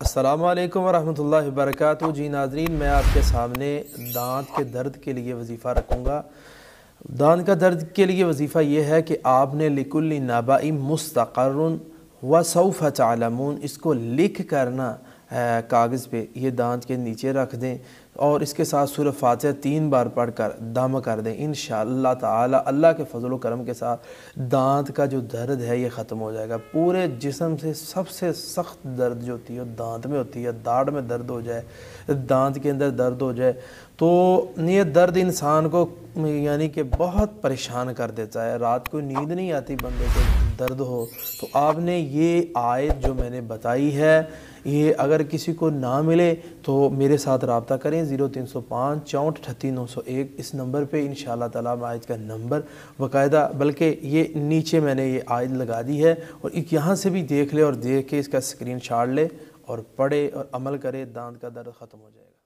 السلام علیکم ورحمۃ اللہ وبرکاتہ۔ جی ناظرین، میں آپ کے سامنے دانت کے درد کے لیے وظیفہ رکھوں گا۔ دانت کا درد کے لیے وظیفہ یہ ہے کہ آپ نے لکل نبأ مستقر وسوف تعلمون اس کو لکھ کرنا کاغذ پہ، یہ دانت کے نیچے رکھ دیں اور اس کے ساتھ سورہ فاتحہ 3 بار پڑھ کر دم کر دیں۔ انشاءاللہ تعالی اللہ کے فضل و کرم کے ساتھ دانت کا جو درد ہے یہ ختم ہو جائے گا۔ پورے جسم سے سب سے سخت درد جو ہوتی ہے دانت میں ہوتی ہے۔ داڑھ میں درد ہو جائے، دانت کے اندر درد ہو جائے تو یہ درد انسان کو یعنی کہ بہت پریشان کر دیتا ہے۔ رات کو نیند نہیں آتی بندے کو درد ہو تو آپ نے یہ آیت جو میں نے بتائی ہے یہ اگر کسی کو نہ ملے تو میرے ساتھ رابطہ کریں 0305 64 38 901 اس نمبر پہ۔ انشاءاللہ تعالیٰ آیت کا نمبر باقاعدہ، بلکہ یہ نیچے میں نے یہ آیت لگا دی ہے اور یہاں سے بھی دیکھ لے اور دیکھ کے اس کا اسکرین شاٹ لے اور پڑھے اور عمل کرے، دانت کا درد ختم ہو جائے گا۔